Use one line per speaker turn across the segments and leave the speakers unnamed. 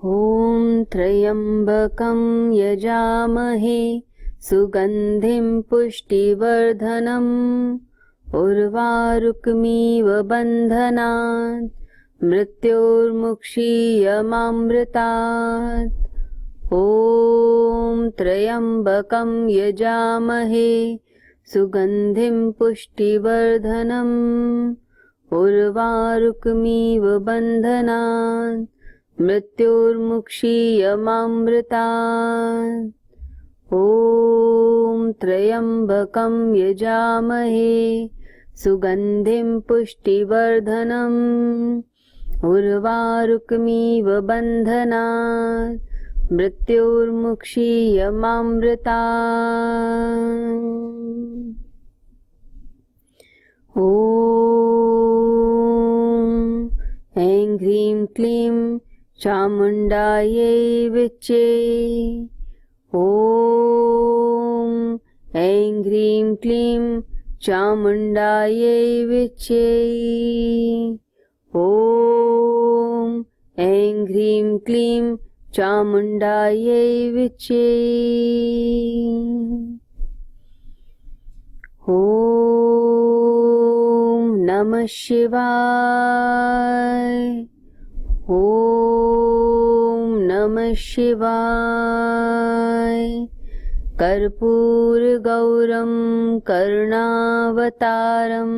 ॐ त्र्यम्बकं यजामहे सुगन्धिं पुष्टिवर्धनम् उर्वारुकमिव बन्धनात् मृत्योर्मुक्षीयमामृतात्। ॐ त्र्यम्बकं यजामहे सुगन्धिं पुष्टिवर्धनम् उर्वारुकमिव बन्धनात् मृत्योर्मुक्षीयमामृतात्। ॐ त्र्यम्बकं यजामहे सुगन्धिं पुष्टिवर्धनम् उर्वारुकमिव बन्धनात् मृत्योर्मुक्षीयमामृतात्। ॐ ऐं ह्रीं क्लीं चामुण्डायै विच्चे। ॐ ऐं ह्रीं क्लीं चामुण्डायै विच्चे। ॐ ऐं ह्रीं क्लीं चामुण्डायै विच्चे। ॐ नमः शिवाय। ॐ नमः शिवाय। कर्पूरगौरं करुणावतारं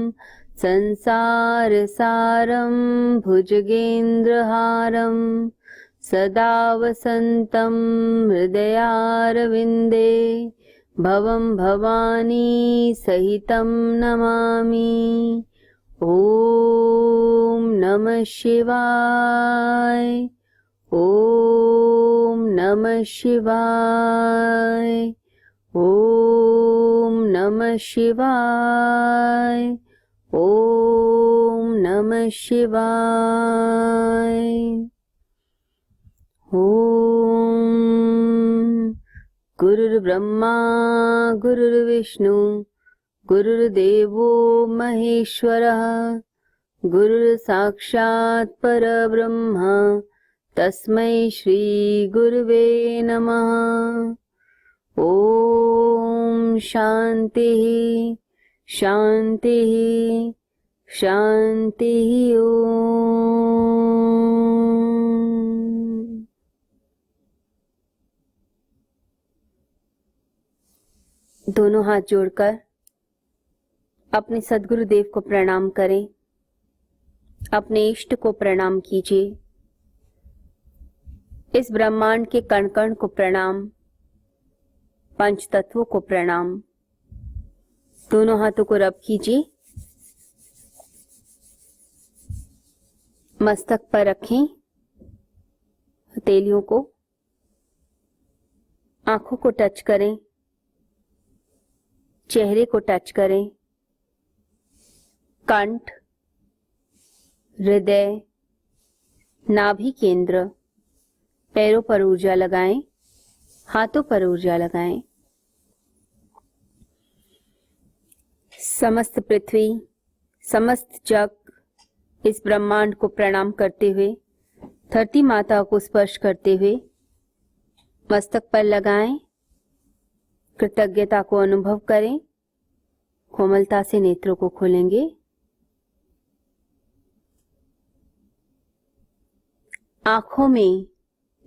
संसारसारं भुजगेन्द्रहारं सदा वसन्तं हृदयारविन्दे भवं भवानी सहितं नमामि। ॐ नमः शिवाय। ॐ नमः शिवाय। ॐ नमः शिवाय। ॐ नमः शिवाय। ॐ गुरुर्ब्रह्मा गुरुर्विष्णु गुरुर्देवो महेश्वरः गुरुर्साक्षात् परब्रह्म तस्मै श्री गुरुवे नमः। ॐ शान्तिः शान्तिः शान्तिः। ॐ दोनों हाथ जोड़कर अपने सद्गुरुदेव को प्रणाम करें। अपने इष्ट को प्रणाम कीजिए। इस ब्रह्मांड के कण कण को प्रणाम। पंच तत्वों को प्रणाम। दोनों हाथों को रब कीजिए। मस्तक पर रखें हथेलियों को। आंखों को टच करें। चेहरे को टच करें। कंठ, हृदय, नाभि केंद्र, पैरों पर ऊर्जा लगाएं। हाथों पर ऊर्जा लगाएं। समस्त पृथ्वी, समस्त जग इस ब्रह्मांड को प्रणाम करते हुए, धरती माता को स्पर्श करते हुए मस्तक पर लगाएं। कृतज्ञता को अनुभव करें। कोमलता से नेत्रों को खोलेंगे। आंखों में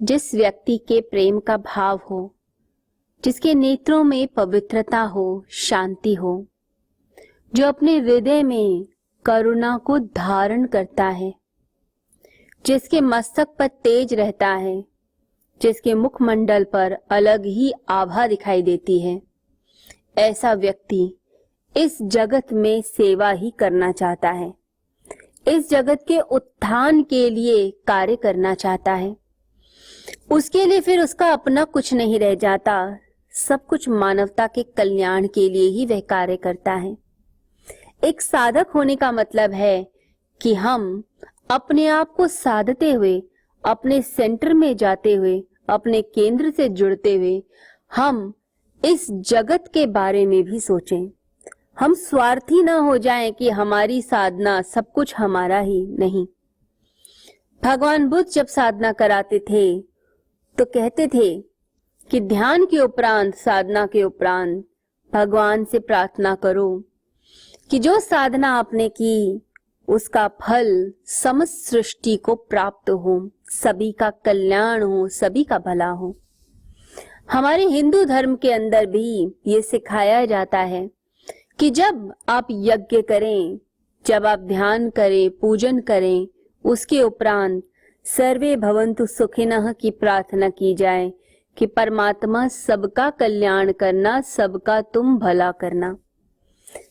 जिस व्यक्ति के प्रेम का भाव हो, जिसके नेत्रों में पवित्रता हो, शांति हो, जो अपने हृदय में करुणा को धारण करता है, जिसके मस्तक पर तेज रहता है, जिसके मुखमंडल पर अलग ही आभा दिखाई देती है, ऐसा व्यक्ति इस जगत में सेवा ही करना चाहता है। इस जगत के उत्थान के लिए कार्य करना चाहता है। उसके लिए फिर उसका अपना कुछ नहीं रह जाता। सब कुछ मानवता के कल्याण के लिए ही वह कार्य करता है। एक साधक होने का मतलब है कि हम अपने आप को साधते हुए, अपने सेंटर में जाते हुए, अपने केंद्र से जुड़ते हुए हम इस जगत के बारे में भी सोचें। हम स्वार्थी ना हो जाएं कि हमारी साधना सब कुछ हमारा ही नहीं। भगवान बुद्ध जब साधना कराते थे तो कहते थे कि ध्यान के उपरांत, साधना के उपरांत भगवान से प्रार्थना करो कि जो साधना आपने की उसका फल समस्त सृष्टि को प्राप्त हो, सभी का कल्याण हो, सभी का भला हो। हमारे हिंदू धर्म के अंदर भी ये सिखाया जाता है कि जब आप यज्ञ करें, जब आप ध्यान करें, पूजन करें, उसके उपरांत सर्वे भवन्तु सुखिनः की प्रार्थना की जाए कि परमात्मा सबका कल्याण करना, सबका तुम भला करना।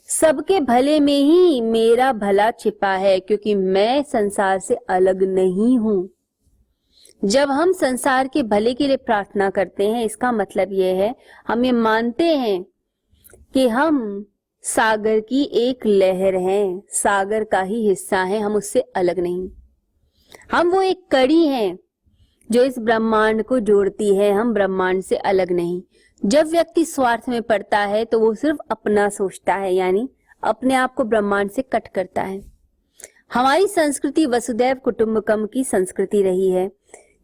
सबके भले में ही मेरा भला छिपा है, क्योंकि मैं संसार से अलग नहीं हूं। जब हम संसार के भले के लिए प्रार्थना करते हैं, इसका मतलब यह है हम ये मानते हैं कि हम सागर की एक लहर हैं, सागर का ही हिस्सा है, हम उससे अलग नहीं। हम वो एक कड़ी हैं जो इस ब्रह्मांड को जोड़ती है, हम ब्रह्मांड से अलग नहीं। जब व्यक्ति स्वार्थ में पड़ता है तो वो सिर्फ अपना सोचता है, यानी अपने आप को ब्रह्मांड से कट करता है। हमारी संस्कृति वसुदैव कुटुंबकम की संस्कृति रही है,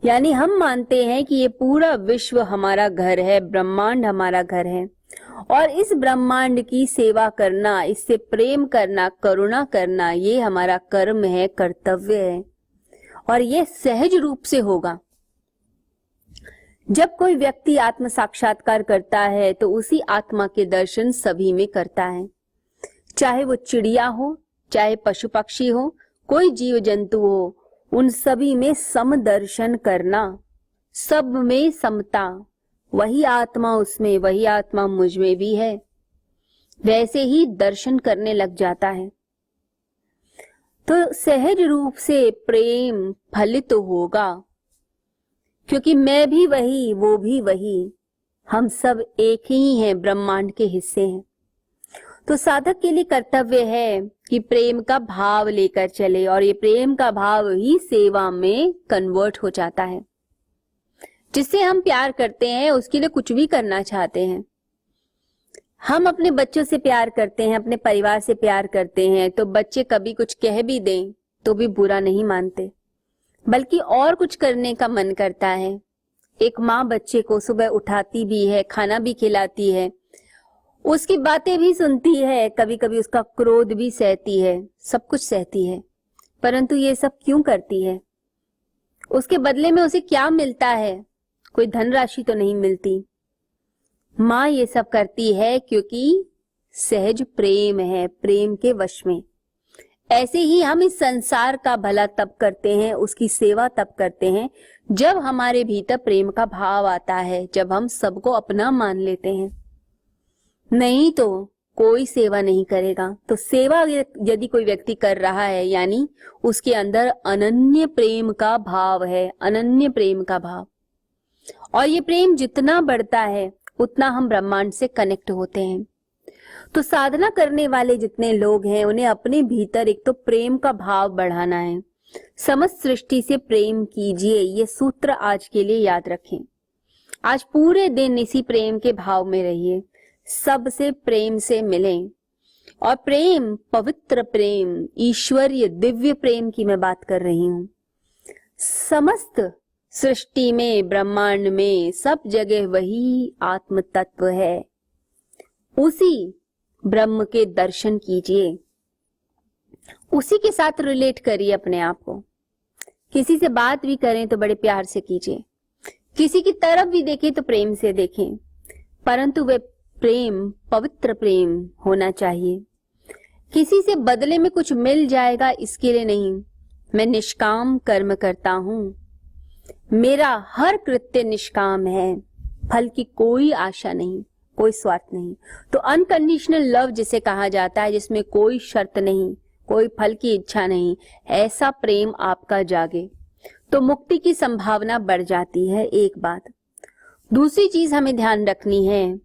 यानी हम मानते हैं कि ये पूरा विश्व हमारा घर है, ब्रह्मांड हमारा घर है, और इस ब्रह्मांड की सेवा करना, इससे प्रेम करना, करुणा करना, ये हमारा कर्म है, कर्तव्य है, और ये सहज रूप से होगा। जब कोई व्यक्ति आत्म साक्षात्कार करता है तो उसी आत्मा के दर्शन सभी में करता है, चाहे वो चिड़िया हो, चाहे पशु पक्षी हो, कोई जीव जंतु हो, उन सभी में समदर्शन करना, सब में समता, वही आत्मा उसमें, वही आत्मा मुझ में भी है, वैसे ही दर्शन करने लग जाता है। तो सहज रूप से प्रेम फलित होगा, क्योंकि मैं भी वही, वो भी वही, हम सब एक ही हैं, ब्रह्मांड के हिस्से हैं। तो साधक के लिए कर्तव्य है कि प्रेम का भाव लेकर चले, और ये प्रेम का भाव ही सेवा में कन्वर्ट हो जाता है। जिससे हम प्यार करते हैं उसके लिए कुछ भी करना चाहते हैं। हम अपने बच्चों से प्यार करते हैं, अपने परिवार से प्यार करते हैं, तो बच्चे कभी कुछ कह भी दें तो भी बुरा नहीं मानते, बल्कि और कुछ करने का मन करता है। एक माँ बच्चे को सुबह उठाती भी है, खाना भी खिलाती है, उसकी बातें भी सुनती है, कभी कभी उसका क्रोध भी सहती है, सब कुछ सहती है, परंतु ये सब क्यों करती है? उसके बदले में उसे क्या मिलता है? कोई धनराशि तो नहीं मिलती। माँ ये सब करती है क्योंकि सहज प्रेम है, प्रेम के वश में। ऐसे ही हम इस संसार का भला तब करते हैं, उसकी सेवा तब करते हैं जब हमारे भीतर प्रेम का भाव आता है, जब हम सबको अपना मान लेते हैं। नहीं तो कोई सेवा नहीं करेगा। तो सेवा यदि कोई व्यक्ति कर रहा है, यानी उसके अंदर अनन्य प्रेम का भाव है, अनन्य प्रेम का भाव, और ये प्रेम जितना बढ़ता है उतना हम ब्रह्मांड से कनेक्ट होते हैं। तो साधना करने वाले जितने लोग हैं उन्हें अपने भीतर एक तो प्रेम का भाव बढ़ाना है। समस्त सृष्टि से प्रेम कीजिए, ये सूत्र आज के लिए याद रखें। आज पूरे दिन इसी प्रेम के भाव में रहिए, सबसे प्रेम से मिलें। और प्रेम, पवित्र प्रेम, ईश्वरीय दिव्य प्रेम की मैं बात कर रही हूं। समस्त सृष्टि में, ब्रह्मांड में, सब जगह वही आत्म तत्व है, उसी ब्रह्म के दर्शन कीजिए, उसी के साथ रिलेट करिए अपने आप को। किसी से बात भी करें तो बड़े प्यार से कीजिए, किसी की तरफ भी देखें तो प्रेम से देखें, परंतु वे प्रेम पवित्र प्रेम होना चाहिए। किसी से बदले में कुछ मिल जाएगा इसके लिए नहीं। मैं निष्काम कर्म करता हूं, मेरा हर कृत्य निष्काम है, फल की कोई आशा नहीं, कोई स्वार्थ नहीं। तो अनकंडीशनल लव जिसे कहा जाता है, जिसमें कोई शर्त नहीं, कोई फल की इच्छा नहीं, ऐसा प्रेम आपका जागे तो मुक्ति की संभावना बढ़ जाती है। एक बात। दूसरी चीज हमें ध्यान रखनी है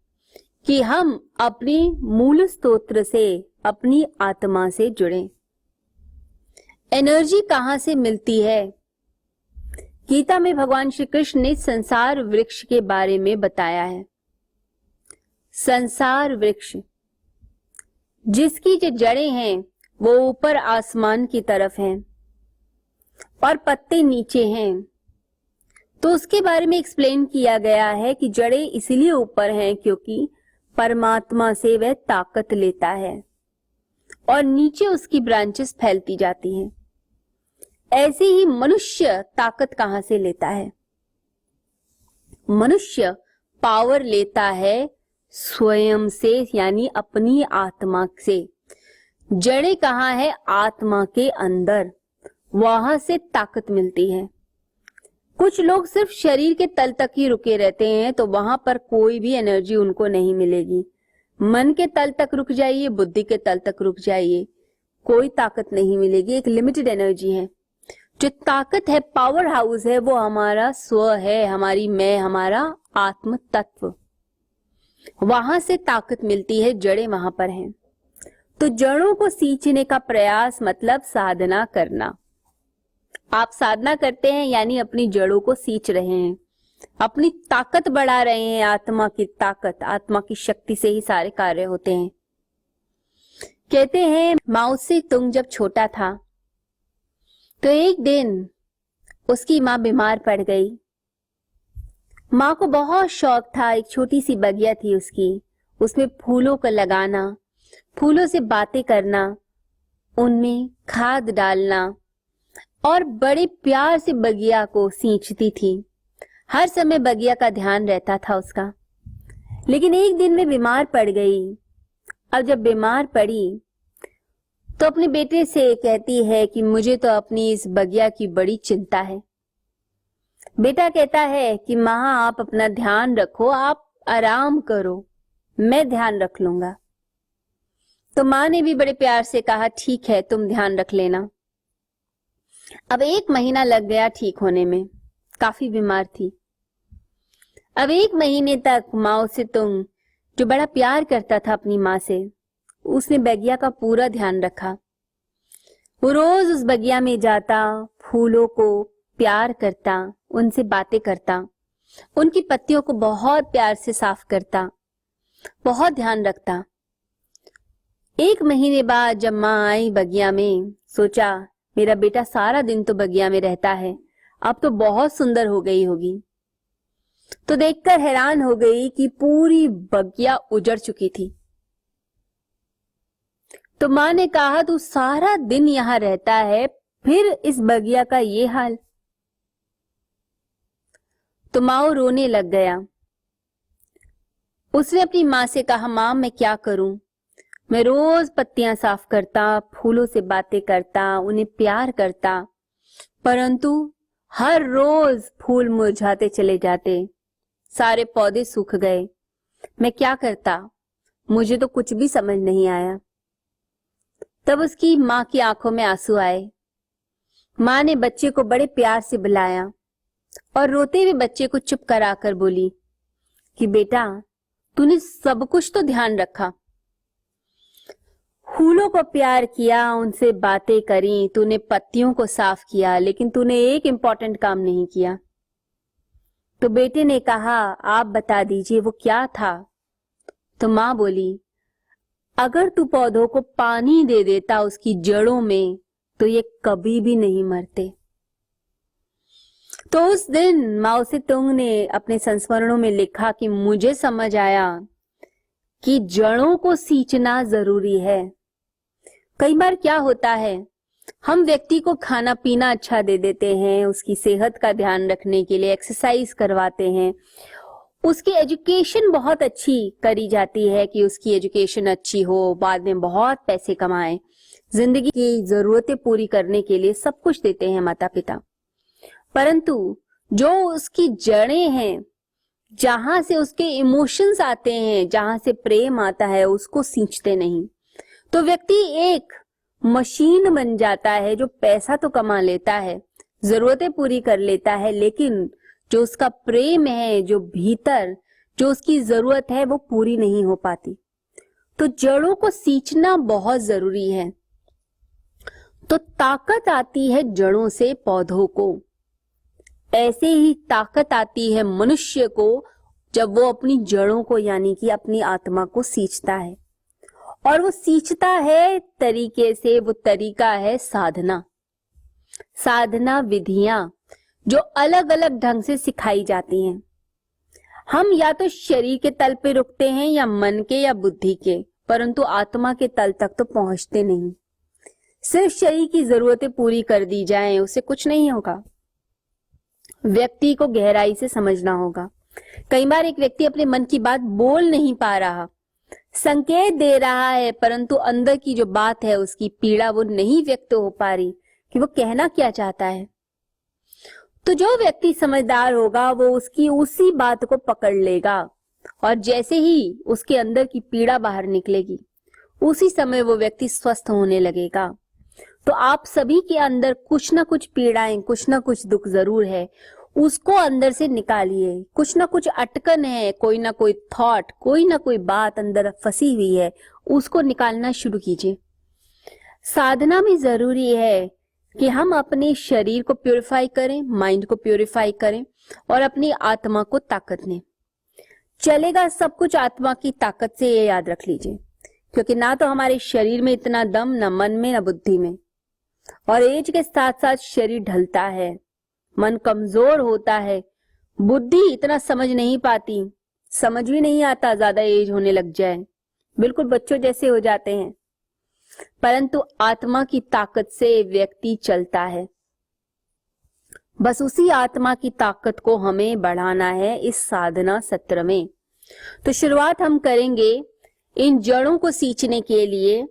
कि हम अपने मूल स्तोत्र से, अपनी आत्मा से जुड़ें। एनर्जी कहां से मिलती है? गीता में भगवान श्री कृष्ण ने संसार वृक्ष के बारे में बताया है। संसार वृक्ष जिसकी जो जड़ें हैं वो ऊपर आसमान की तरफ हैं, और पत्ते नीचे हैं, तो उसके बारे में एक्सप्लेन किया गया है कि जड़ें इसलिए ऊपर हैं क्योंकि परमात्मा से वह ताकत लेता है और नीचे उसकी ब्रांचेस फैलती जाती हैं। ऐसे ही मनुष्य ताकत कहां से लेता है? मनुष्य पावर लेता है स्वयं से, यानी अपनी आत्मा से। जड़ें कहाँ है? आत्मा के अंदर, वहां से ताकत मिलती है। कुछ लोग सिर्फ शरीर के तल तक ही रुके रहते हैं, तो वहां पर कोई भी एनर्जी उनको नहीं मिलेगी। मन के तल तक रुक जाइए, बुद्धि के तल तक रुक जाइए, कोई ताकत नहीं मिलेगी, एक लिमिटेड एनर्जी है। जो ताकत है, पावर हाउस है, वो हमारा स्व है, हमारी मैं, हमारा आत्म तत्व। वहां से ताकत मिलती है, जड़ें वहां पर हैं। तो जड़ों को सींचने का प्रयास मतलब साधना करना। आप साधना करते हैं यानी अपनी जड़ों को सींच रहे हैं, अपनी ताकत बढ़ा रहे हैं। आत्मा की ताकत, आत्मा की शक्ति से ही सारे कार्य होते हैं। कहते हैं माओ से तुंग जब छोटा था तो एक दिन उसकी माँ बीमार पड़ गई। माँ को बहुत शौक था, एक छोटी सी बगिया थी उसकी, उसमें फूलों को लगाना, फूलों से बातें करना, उनमें खाद डालना और बड़े प्यार से बगिया को सींचती थी। हर समय बगिया का ध्यान रहता था उसका। लेकिन एक दिन में बीमार पड़ गई। अब जब बीमार पड़ी तो अपने बेटे से कहती है कि मुझे तो अपनी इस बगिया की बड़ी चिंता है। बेटा कहता है कि माँ आप अपना ध्यान रखो, आप आराम करो, मैं ध्यान रख लूंगा। तो माँ ने भी बड़े प्यार से कहा ठीक है तुम ध्यान रख लेना। अब 1 महीना लग गया ठीक होने में, काफी बीमार थी। अब 1 महीने तक माँ से तुम जो बड़ा प्यार करता था अपनी माँ से, उसने बगिया का पूरा ध्यान रखा। वो रोज उस बगिया में जाता, फूलों को प्यार करता, उनसे बातें करता, उनकी पत्तियों को बहुत प्यार से साफ करता, बहुत ध्यान रखता। 1 महीने बाद जब माँ आई बगिया में, सोचा मेरा बेटा सारा दिन तो बगिया में रहता है, अब तो बहुत सुंदर हो गई होगी। तो देखकर हैरान हो गई कि पूरी बगिया उजड़ चुकी थी। तो माँ ने कहा तू सारा दिन यहां रहता है, फिर इस बगिया का ये हाल। तो माँ रोने लग गया। उसने अपनी माँ से कहा माँ मैं क्या करूं, मैं रोज पत्तियां साफ करता, फूलों से बातें करता, उन्हें प्यार करता, परंतु हर रोज फूल मुरझाते चले जाते, सारे पौधे सूख गए, मैं क्या करता, मुझे तो कुछ भी समझ नहीं आया। तब उसकी माँ की आंखों में आंसू आए। माँ ने बच्चे को बड़े प्यार से बुलाया और रोते हुए बच्चे को चुप कराकर बोली कि बेटा तूने सब कुछ तो ध्यान रखा, फूलों को प्यार किया, उनसे बातें करी, तूने पत्तियों को साफ किया, लेकिन तूने एक इम्पोर्टेंट काम नहीं किया। तो बेटे ने कहा आप बता दीजिए वो क्या था। तो माँ बोली अगर तू पौधों को पानी दे देता उसकी जड़ों में तो ये कभी भी नहीं मरते। तो उस दिन माओ से तुंग ने अपने संस्मरणों में लिखा कि मुझे समझ आया कि जड़ों को सींचना जरूरी है। कई बार क्या होता है, हम व्यक्ति को खाना पीना अच्छा दे देते हैं, उसकी सेहत का ध्यान रखने के लिए एक्सरसाइज करवाते हैं, उसकी एजुकेशन बहुत अच्छी करी जाती है कि उसकी एजुकेशन अच्छी हो, बाद में बहुत पैसे कमाए, जिंदगी की जरूरतें पूरी करने के लिए सब कुछ देते हैं माता पिता। परंतु जो उसकी जड़ें हैं, जहां से उसके इमोशंस आते हैं, जहां से प्रेम आता है, उसको सींचते नहीं, तो व्यक्ति एक मशीन बन जाता है जो पैसा तो कमा लेता है, जरूरतें पूरी कर लेता है, लेकिन जो उसका प्रेम है, जो भीतर जो उसकी जरूरत है, वो पूरी नहीं हो पाती। तो जड़ों को सींचना बहुत जरूरी है। तो ताकत आती है जड़ों से पौधों को। ऐसे ही ताकत आती है मनुष्य को जब वो अपनी जड़ों को यानी कि अपनी आत्मा को सींचता है। और वो सींचता है तरीके से, वो तरीका है साधना। साधना विधियां जो अलग अलग ढंग से सिखाई जाती हैं। हम या तो शरीर के तल पे रुकते हैं या मन के या बुद्धि के, परंतु आत्मा के तल तक तो पहुंचते नहीं। सिर्फ शरीर की जरूरतें पूरी कर दी जाएं, उससे कुछ नहीं होगा। व्यक्ति को गहराई से समझना होगा। कई बार एक व्यक्ति अपने मन की बात बोल नहीं पा रहा, संकेत दे रहा है, परंतु अंदर की जो बात है, उसकी पीड़ा वो नहीं व्यक्त हो पा रही कि वो कहना क्या चाहता है। तो जो व्यक्ति समझदार होगा वो उसकी उसी बात को पकड़ लेगा, और जैसे ही उसके अंदर की पीड़ा बाहर निकलेगी, उसी समय वो व्यक्ति स्वस्थ होने लगेगा। तो आप सभी के अंदर कुछ ना कुछ पीड़ाएं, कुछ ना कुछ दुख जरूर है, उसको अंदर से निकालिए। कुछ ना कुछ अटकन है, कोई ना कोई थॉट, कोई ना कोई बात अंदर फंसी हुई है, उसको निकालना शुरू कीजिए। साधना में जरूरी है कि हम अपने शरीर को प्यूरिफाई करें, माइंड को प्यूरिफाई करें और अपनी आत्मा को ताकत दें। चलेगा सब कुछ आत्मा की ताकत से, ये याद रख लीजिए, क्योंकि ना तो हमारे शरीर में इतना दम, ना मन में, ना बुद्धि में। और एज के साथ साथ शरीर ढलता है, मन कमजोर होता है, बुद्धि इतना समझ नहीं पाती, समझ भी नहीं आता ज्यादा एज होने लग जाए, बिल्कुल बच्चों जैसे हो जाते हैं। परंतु आत्मा की ताकत से व्यक्ति चलता है। बस उसी आत्मा की ताकत को हमें बढ़ाना है इस साधना सत्र में। तो शुरुआत हम करेंगे इन जड़ों को सींचने के लिए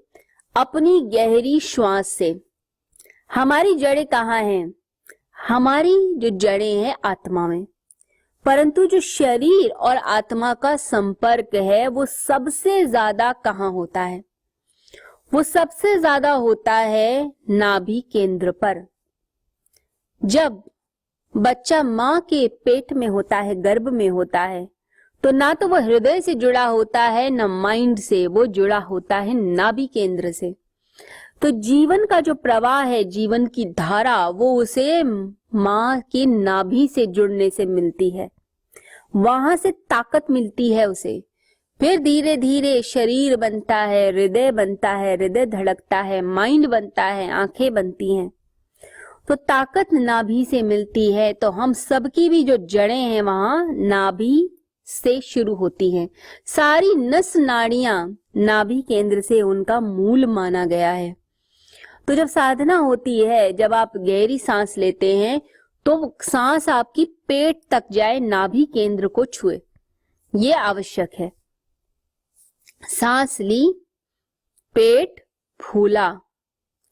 अपनी गहरी श्वास से। हमारी जड़ें कहाँ हैं? हमारी जो जड़ें हैं आत्मा में, परंतु जो शरीर और आत्मा का संपर्क है वो सबसे ज्यादा कहाँ होता है? वो सबसे ज्यादा होता है नाभि केंद्र पर। जब बच्चा मां के पेट में होता है, गर्भ में होता है, तो ना तो वो हृदय से जुड़ा होता है, ना माइंड से, वो जुड़ा होता है नाभि केंद्र से। तो जीवन का जो प्रवाह है, जीवन की धारा, वो उसे मां की नाभि से जुड़ने से मिलती है, वहां से ताकत मिलती है उसे। फिर धीरे धीरे शरीर बनता है, हृदय बनता है, हृदय धड़कता है, माइंड बनता है, आंखें बनती हैं। तो ताकत नाभि से मिलती है। तो हम सबकी भी जो जड़ें हैं वहां नाभि से शुरू होती हैं। सारी नस नाड़ियां नाभि केंद्र से उनका मूल माना गया है। तो जब साधना होती है, जब आप गहरी सांस लेते हैं, तो सांस आपकी पेट तक जाए, नाभि केंद्र को छुए, ये आवश्यक है। सांस ली, पेट फूला,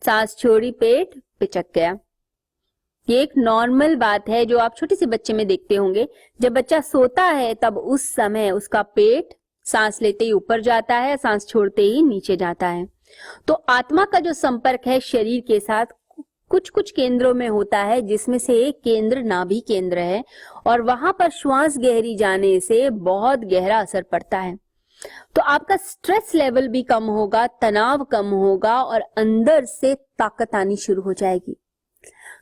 सांस छोड़ी, पेट पिचक गया। ये एक नॉर्मल बात है जो आप छोटे से बच्चे में देखते होंगे। जब बच्चा सोता है तब उस समय उसका पेट सांस लेते ही ऊपर जाता है, सांस छोड़ते ही नीचे जाता है। तो आत्मा का जो संपर्क है शरीर के साथ कुछ कुछ केंद्रों में होता है, जिसमें से एक केंद्र नाभि केंद्र है, और वहां पर श्वास गहरी जाने से बहुत गहरा असर पड़ता है। तो आपका स्ट्रेस लेवल भी कम होगा, तनाव कम होगा और अंदर से ताकत आनी शुरू हो जाएगी।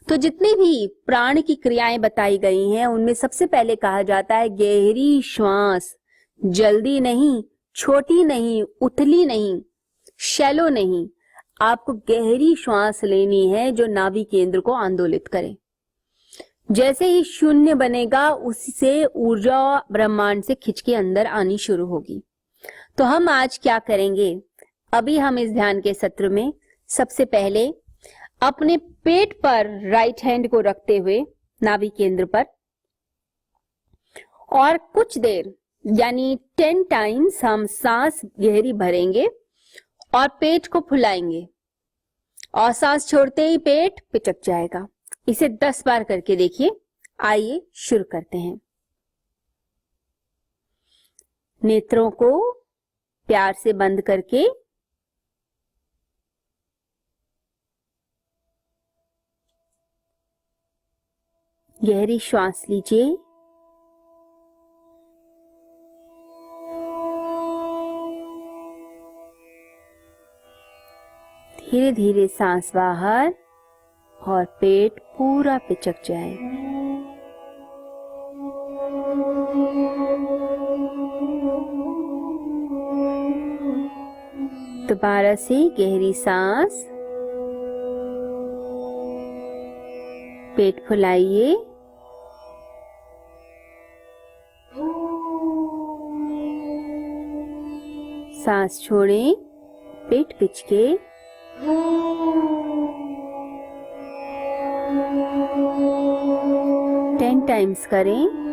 तो जितनी भी प्राण की क्रियाएं बताई गई हैं, उनमें सबसे पहले कहा जाता है गहरी श्वास, जल्दी नहीं, छोटी नहीं, उथली नहीं, शैलो नहीं, आपको गहरी श्वास लेनी है जो नाभि केंद्र को आंदोलित करे। जैसे ही शून्य बनेगा, उससे ऊर्जा ब्रह्मांड से खिंच के अंदर आनी शुरू होगी। तो हम आज क्या करेंगे? अभी हम इस ध्यान के सत्र में सबसे पहले अपने पेट पर राइट हैंड को रखते हुए नाभि केंद्र पर, और कुछ देर यानी 10 टाइम्स हम सांस गहरी भरेंगे और पेट को फुलाएंगे, और सांस छोड़ते ही पेट पिचक जाएगा। इसे 10 बार करके देखिए। आइए शुरू करते हैं। नेत्रों को प्यार से बंद करके गहरी श्वास लीजिए। धीरे धीरे सांस बाहर और पेट पूरा पिचक जाए। दोबारा से गहरी सांस, पेट फुलाइए। सांस छोड़ें, पेट पिचके। 10 टाइम्स करें।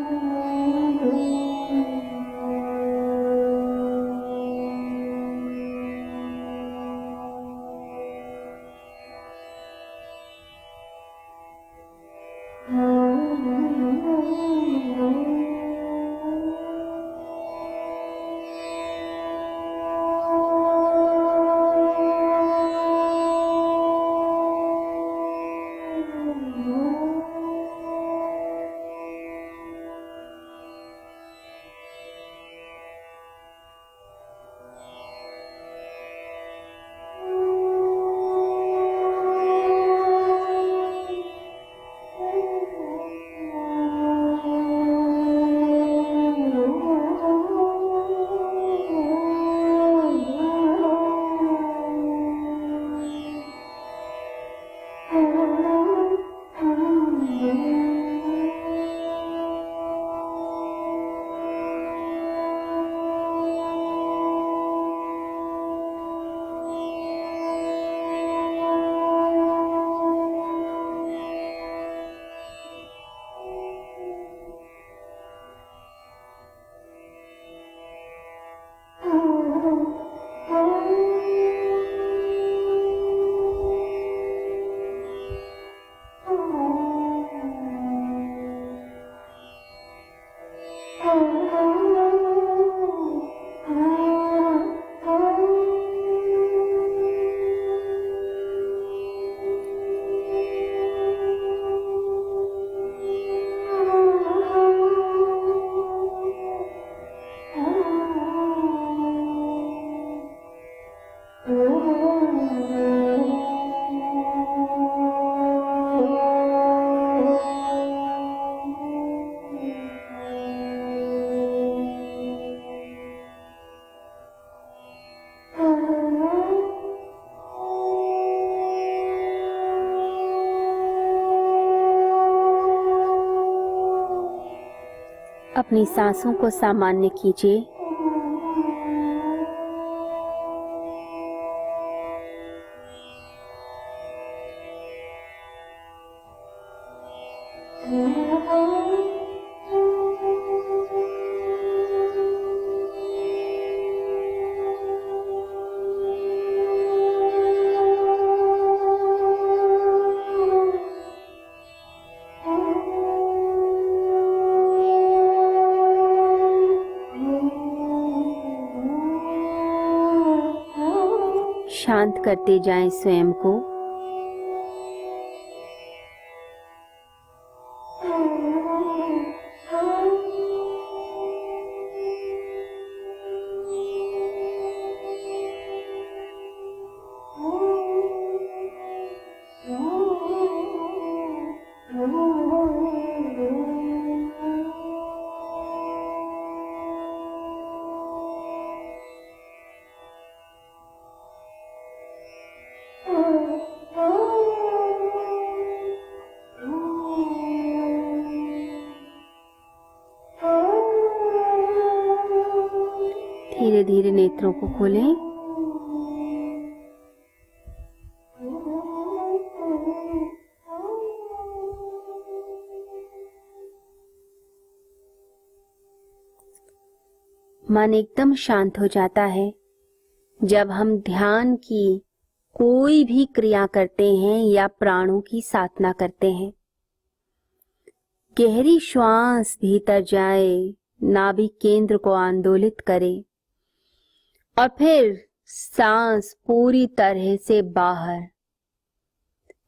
अपनी सांसों को सामान्य कीजिए। शांत करते जाएं स्वयं को। धीरे धीरे नेत्रों को खोलें। मन एकदम शांत हो जाता है जब हम ध्यान की कोई भी क्रिया करते हैं या प्राणों की साधना करते हैं। गहरी श्वास भीतर जाए, नाभि केंद्र को आंदोलित करे और फिर सांस पूरी तरह से बाहर।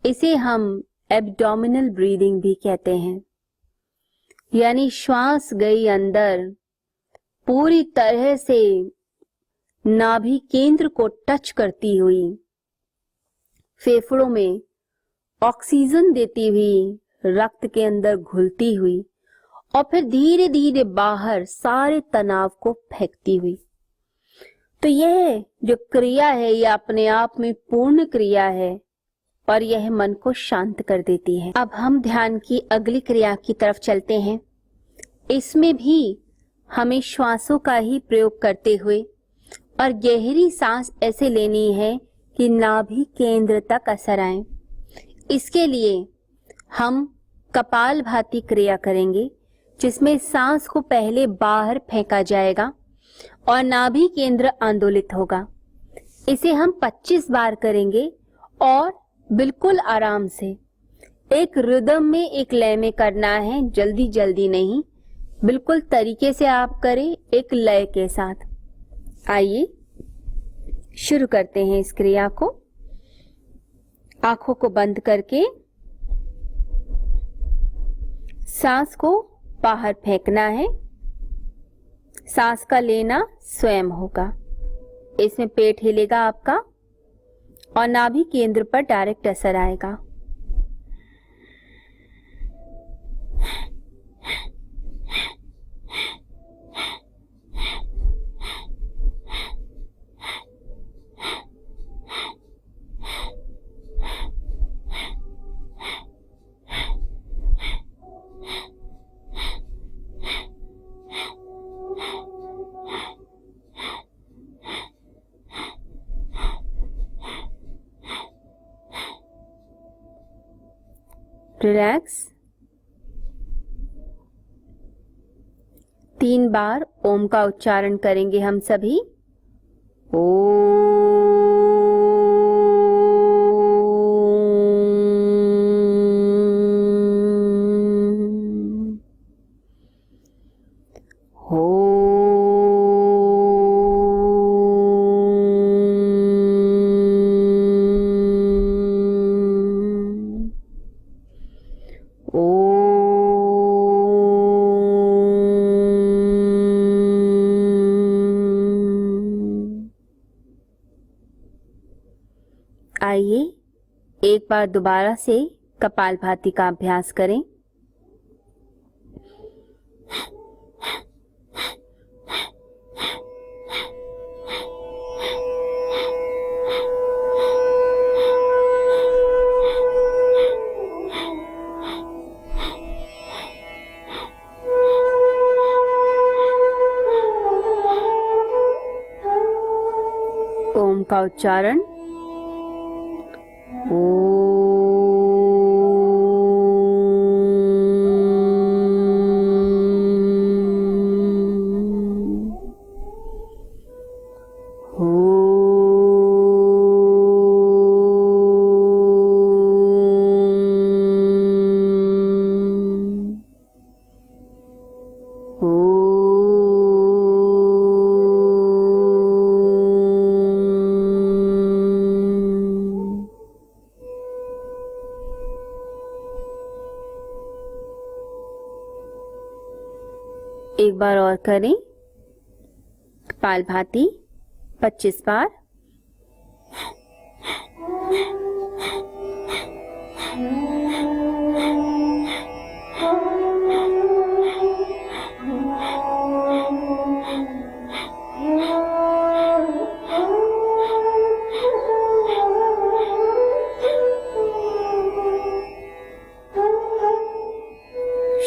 इसे हम एब्डोमिनल ब्रीदिंग भी कहते हैं, यानी श्वास गई अंदर, पूरी तरह से नाभि केंद्र को टच करती हुई, फेफड़ों में ऑक्सीजन देती हुई, रक्त के अंदर घुलती हुई और फिर धीरे धीरे बाहर सारे तनाव को फेंकती हुई। तो यह जो क्रिया है, यह अपने आप में पूर्ण क्रिया है और यह मन को शांत कर देती है। अब हम ध्यान की अगली क्रिया की तरफ चलते हैं। इसमें भी हमें श्वासों का ही प्रयोग करते हुए और गहरी सांस ऐसे लेनी है कि नाभि केंद्र तक असर आए। इसके लिए हम कपालभाति क्रिया करेंगे, जिसमें सांस को पहले बाहर फेंका जाएगा और नाभि केंद्र आंदोलित होगा। इसे हम 25 बार करेंगे और बिल्कुल आराम से, एक रिदम में, एक लय में करना है, जल्दी जल्दी नहीं, बिल्कुल तरीके से आप करें, एक लय के साथ। आइए शुरू करते हैं इस क्रिया को। आंखों को बंद करके सांस को बाहर फेंकना है। सांस का लेना स्वयं होगा। इसमें पेट हिलेगा आपका और नाभि केंद्र पर डायरेक्ट असर आएगा। रिलैक्स। 3 बार ओम का उच्चारण करेंगे हम सभी। आइए एक बार दोबारा से कपालभाति का अभ्यास करें। ओम का उच्चारण एक बार और करें। कपालभाति 25 बार।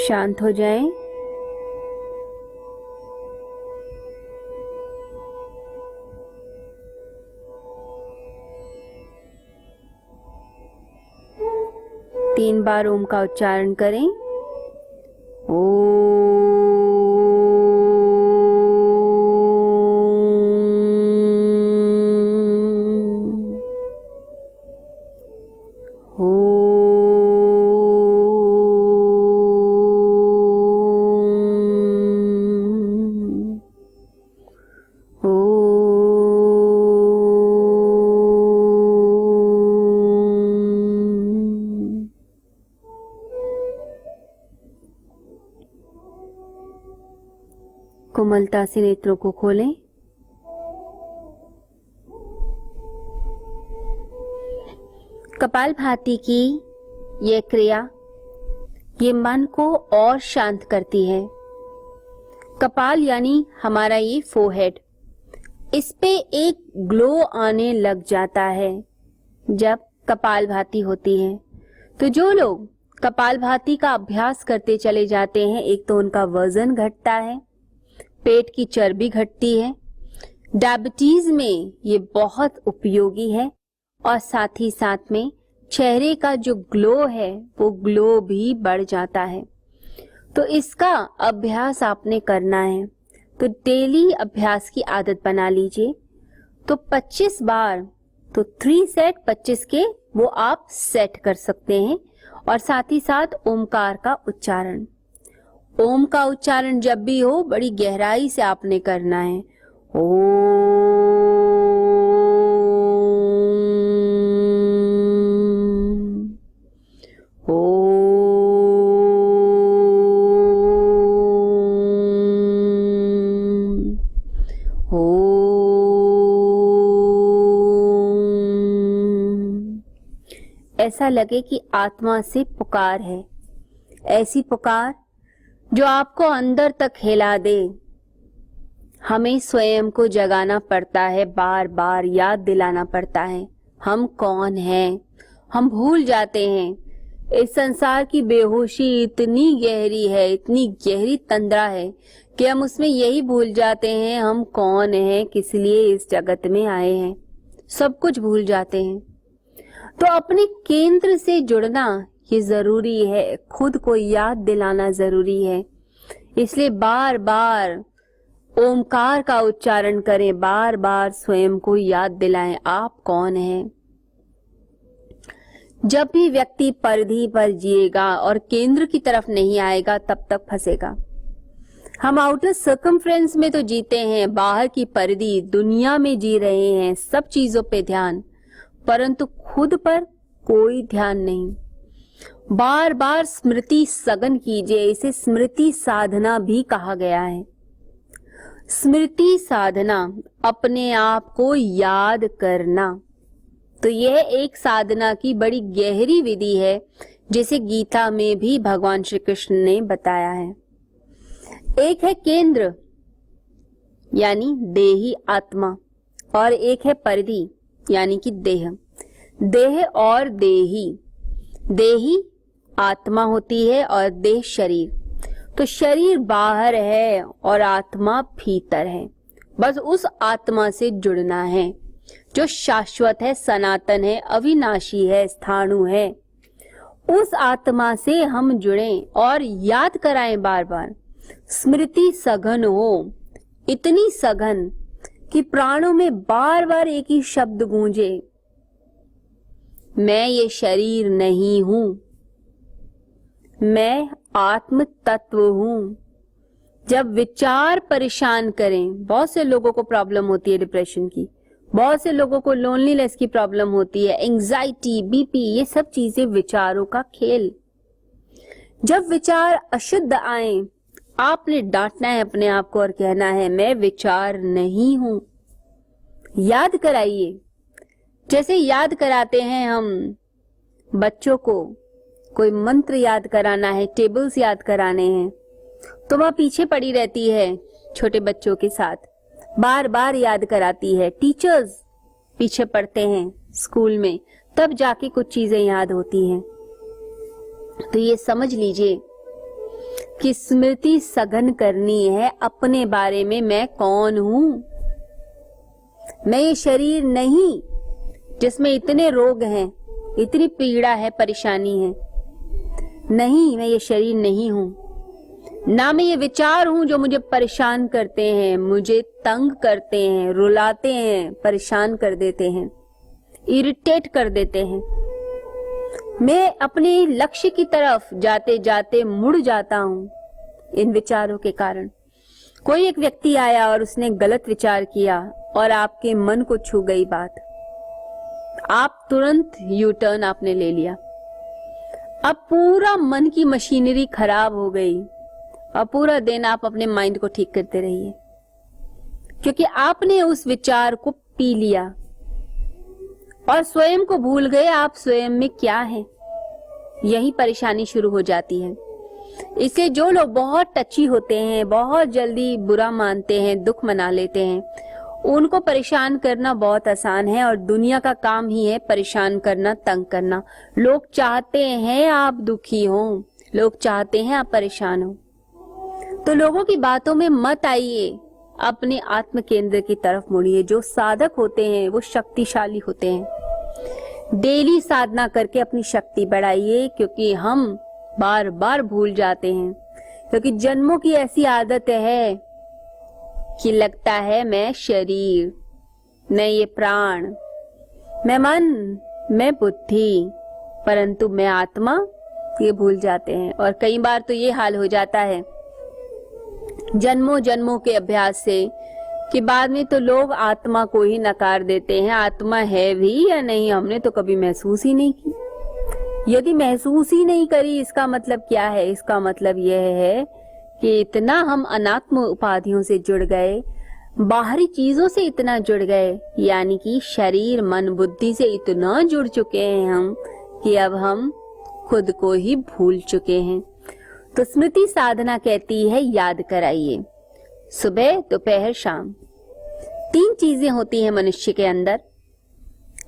शांत हो जाएं। तीन बार ओम का उच्चारण करें। कोमलता से नेत्रों को खोलें। कपालभाति की यह क्रिया ये मन को और शांत करती है। कपाल यानी हमारा ये फोरहेड, इस पे एक ग्लो आने लग जाता है जब कपालभाति होती है। तो जो लोग कपालभाति का अभ्यास करते चले जाते हैं, एक तो उनका वजन घटता है, पेट की चर्बी घटती है, डायबिटीज में ये बहुत उपयोगी है, और साथ ही साथ में चेहरे का जो ग्लो है वो ग्लो भी बढ़ जाता है। तो इसका अभ्यास आपने करना है, तो डेली अभ्यास की आदत बना लीजिए। तो 25 बार, तो 3 सेट 25 के वो आप सेट कर सकते हैं, और साथ ही साथ ओमकार का उच्चारण। ओम का उच्चारण जब भी हो बड़ी गहराई से आपने करना है। ऐसा लगे कि आत्मा से पुकार है, ऐसी पुकार जो आपको अंदर तक हिला दे। हमें स्वयं को जगाना पड़ता है, बार बार याद दिलाना पड़ता है हम कौन हैं। हम भूल जाते हैं। इस संसार की बेहोशी इतनी गहरी है, इतनी गहरी तंद्रा है कि हम उसमें यही भूल जाते हैं हम कौन हैं, किस लिए इस जगत में आए हैं, सब कुछ भूल जाते हैं। तो अपने केंद्र से जुड़ना ये जरूरी है, खुद को याद दिलाना जरूरी है। इसलिए बार बार ओमकार का उच्चारण करें, बार बार स्वयं को याद दिलाएं आप कौन हैं। जब भी व्यक्ति परिधि पर जिएगा और केंद्र की तरफ नहीं आएगा तब तक फंसेगा। हम आउटर सर्कमफ्रेंस में तो जीते हैं, बाहर की परिधि दुनिया में जी रहे हैं, सब चीजों पे ध्यान, परंतु खुद पर कोई ध्यान नहीं। बार बार स्मृति सघन कीजिए, इसे स्मृति साधना भी कहा गया है। स्मृति साधना, अपने आप को याद करना, तो यह एक साधना की बड़ी गहरी विधि है, जिसे गीता में भी भगवान श्री कृष्ण ने बताया है। एक है केंद्र यानी देही आत्मा, और एक है परिधि यानी कि देह। देह और देही, देही आत्मा होती है और देह शरीर। तो शरीर बाहर है और आत्मा भीतर है। बस उस आत्मा से जुड़ना है जो शाश्वत है, सनातन है, अविनाशी है, स्थाणु है। उस आत्मा से हम जुड़ें और याद कराएं बार बार। स्मृति सघन हो, इतनी सघन कि प्राणों में बार बार एक ही शब्द गूंजे, मैं ये शरीर नहीं हूं, मैं आत्म तत्व हूं। जब विचार परेशान करें, बहुत से लोगों को प्रॉब्लम होती है डिप्रेशन की, बहुत से लोगों को लोनलीनेस की प्रॉब्लम होती है, एंजाइटी, बीपी, ये सब चीजें विचारों का खेल। जब विचार अशुद्ध आए, आपने डांटना है अपने आप को और कहना है मैं विचार नहीं हूं। याद कराइए, जैसे याद कराते हैं हम बच्चों को, कोई मंत्र याद कराना है, टेबल्स याद कराने हैं, तो वह पीछे पड़ी रहती है छोटे बच्चों के साथ, बार बार याद कराती है। टीचर्स पीछे पड़ते हैं स्कूल में, तब जाके कुछ चीजें याद होती हैं। तो ये समझ लीजिए कि स्मृति सघन करनी है अपने बारे में, मैं कौन हूं। मैं ये शरीर नहीं जिसमें इतने रोग हैं, इतनी पीड़ा है, परेशानी है, नहीं, मैं ये शरीर नहीं हूं। ना मैं ये विचार हूं जो मुझे परेशान करते हैं, मुझे तंग करते हैं, रुलाते हैं, परेशान कर देते हैं, इरिटेट कर देते हैं। मैं अपने लक्ष्य की तरफ जाते जाते मुड़ जाता हूं इन विचारों के कारण। कोई एक व्यक्ति आया और उसने गलत विचार किया और आपके मन को छू गई बात, आप तुरंत यू टर्न आपने ले लिया। अब पूरा मन की मशीनरी खराब हो गई और पूरा दिन आप अपने माइंड को ठीक करते रहिए, क्योंकि आपने उस विचार को पी लिया और स्वयं को भूल गए आप स्वयं में क्या है। यही परेशानी शुरू हो जाती है। इससे जो लोग बहुत टची होते हैं, बहुत जल्दी बुरा मानते हैं, दुख मना लेते हैं, उनको परेशान करना बहुत आसान है और दुनिया का काम ही है परेशान करना, तंग करना। लोग चाहते हैं आप दुखी हो, लोग चाहते हैं आप परेशान हो। तो लोगों की बातों में मत आइए, अपने आत्म केंद्र की तरफ मुड़िए। जो साधक होते हैं वो शक्तिशाली होते हैं। डेली साधना करके अपनी शक्ति बढ़ाइए, क्योंकि हम बार बार भूल जाते हैं। क्योंकि जन्मों की ऐसी आदत है कि लगता है मैं शरीर, मैं ये प्राण, मैं मन, मैं बुद्धि, परंतु मैं आत्मा, ये भूल जाते हैं। और कई बार तो ये हाल हो जाता है जन्मों जन्मों के अभ्यास से कि बाद में तो लोग आत्मा को ही नकार देते हैं। आत्मा है भी या नहीं, हमने तो कभी महसूस ही नहीं की। यदि महसूस ही नहीं करी, इसका मतलब क्या है? इसका मतलब यह है कि इतना हम अनात्म उपाधियों से जुड़ गए, बाहरी चीजों से इतना जुड़ गए, यानी कि शरीर मन बुद्धि से इतना जुड़ चुके हैं हम कि अब हम खुद को ही भूल चुके हैं। तो स्मृति साधना कहती है याद कराइए। सुबह, दोपहर, शाम 3 चीजें होती हैं मनुष्य के अंदर।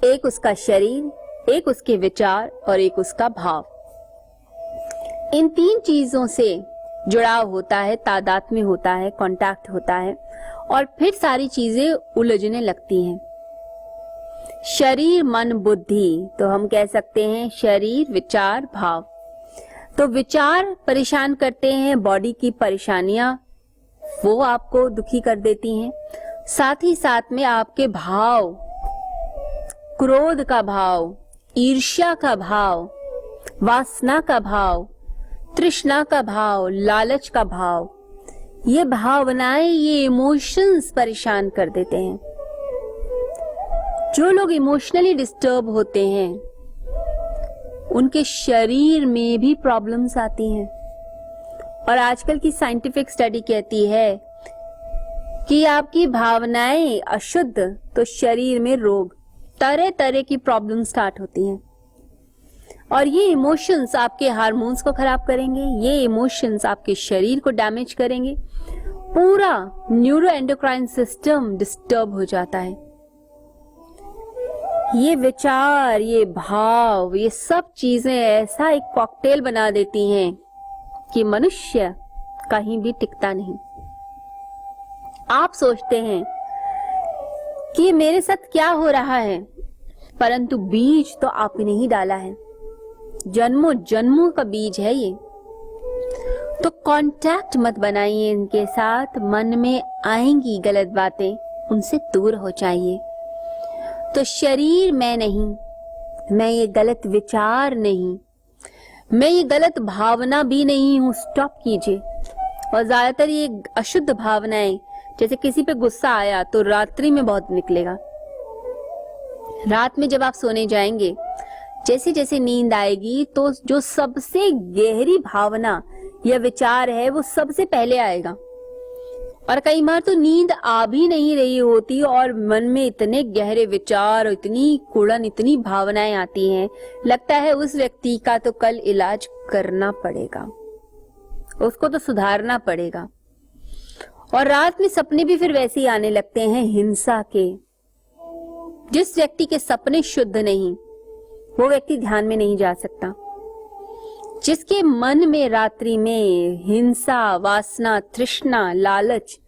एक उसका शरीर, एक उसके विचार और एक उसका भाव। इन 3 चीजों से जुड़ाव होता है, तादात्म्य होता है, कांटेक्ट होता है और फिर सारी चीजें उलझने लगती हैं। शरीर मन बुद्धि, तो हम कह सकते हैं शरीर विचार भाव। तो विचार परेशान करते हैं, बॉडी की परेशानियां वो आपको दुखी कर देती हैं। साथ ही साथ में आपके भाव, क्रोध का भाव, ईर्ष्या का भाव, वासना का भाव, तृष्णा का भाव, लालच का भाव, ये भावनाएं, ये इमोशंस परेशान कर देते हैं। जो लोग इमोशनली डिस्टर्ब होते हैं उनके शरीर में भी प्रॉब्लम्स आती हैं। और आजकल की साइंटिफिक स्टडी कहती है कि आपकी भावनाएं अशुद्ध तो शरीर में रोग, तरह तरह की प्रॉब्लम स्टार्ट होती हैं। और ये इमोशंस आपके हार्मोन्स को खराब करेंगे, ये इमोशंस आपके शरीर को डैमेज करेंगे। पूरा न्यूरो एंडोक्राइन सिस्टम डिस्टर्ब हो जाता है। ये विचार, ये भाव, ये सब चीजें ऐसा एक कॉकटेल बना देती हैं कि मनुष्य कहीं भी टिकता नहीं। आप सोचते हैं कि मेरे साथ क्या हो रहा है, परंतु बीज तो आपने ही डाला है। जन्मों जन्मों का बीज है ये। तो कांटेक्ट मत बनाइए इनके साथ। मन में आएंगी गलत बातें, उनसे दूर हो जाइए। तो शरीर मैं नहीं, मैं ये गलत विचार नहीं, मैं ये गलत भावना भी नहीं हूं, स्टॉप कीजिए। और ज्यादातर ये अशुद्ध भावनाएं, जैसे किसी पे गुस्सा आया तो रात्रि में बहुत निकलेगा। रात में जब आप सोने जाएंगे, जैसे जैसे नींद आएगी तो जो सबसे गहरी भावना या विचार है वो सबसे पहले आएगा। और कई बार तो नींद आ भी नहीं रही होती और मन में इतने गहरे विचार, इतनी कुड़न, इतनी भावनाएं आती हैं, लगता है उस व्यक्ति का तो कल इलाज करना पड़ेगा, उसको तो सुधारना पड़ेगा। और रात में सपने भी फिर वैसे ही आने लगते हैं, हिंसा के। जिस व्यक्ति के सपने शुद्ध नहीं, वो व्यक्ति ध्यान में नहीं जा सकता। जिसके मन में रात्रि में हिंसा, वासना, तृष्णा, लालच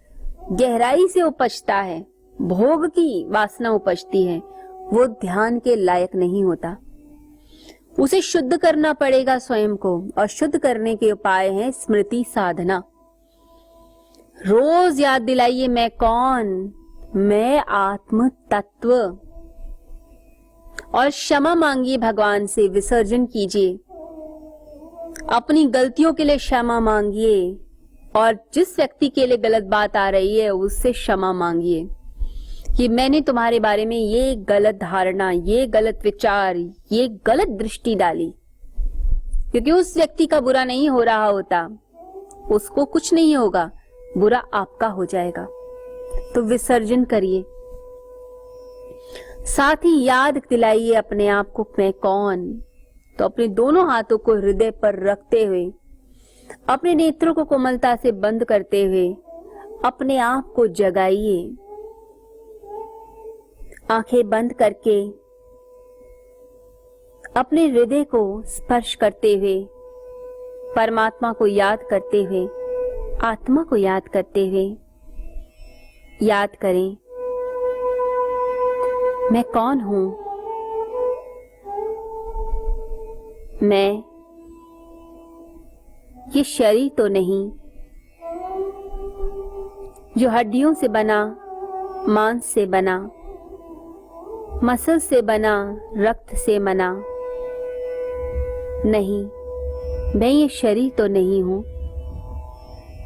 गहराई से उपजता है, भोग की वासना उपजती है, वो ध्यान के लायक नहीं होता। उसे शुद्ध करना पड़ेगा स्वयं को। और शुद्ध करने के उपाय हैं स्मृति साधना। रोज याद दिलाइए, मैं कौन, मैं आत्म तत्व। और क्षमा मांगिए भगवान से, विसर्जन कीजिए, अपनी गलतियों के लिए क्षमा मांगिए। और जिस व्यक्ति के लिए गलत बात आ रही है उससे क्षमा मांगिए कि मैंने तुम्हारे बारे में ये गलत धारणा, ये गलत विचार, ये गलत दृष्टि डाली। क्योंकि उस व्यक्ति का बुरा नहीं हो रहा होता, उसको कुछ नहीं होगा, बुरा आपका हो जाएगा। तो विसर्जन करिए। साथ ही याद दिलाइए अपने आप को, मैं कौन। तो अपने दोनों हाथों को हृदय पर रखते हुए, अपने नेत्रों को कोमलता से बंद करते हुए अपने आप को जगाइए। आंखें बंद करके अपने हृदय को स्पर्श करते हुए, परमात्मा को याद करते हुए, आत्मा को याद करते हुए याद करें, मैं कौन हूं? मैं ये शरीर तो नहीं जो हड्डियों से बना, मांस से बना, मसल से बना, रक्त से बना। नहीं, मैं ये शरीर तो नहीं हूं।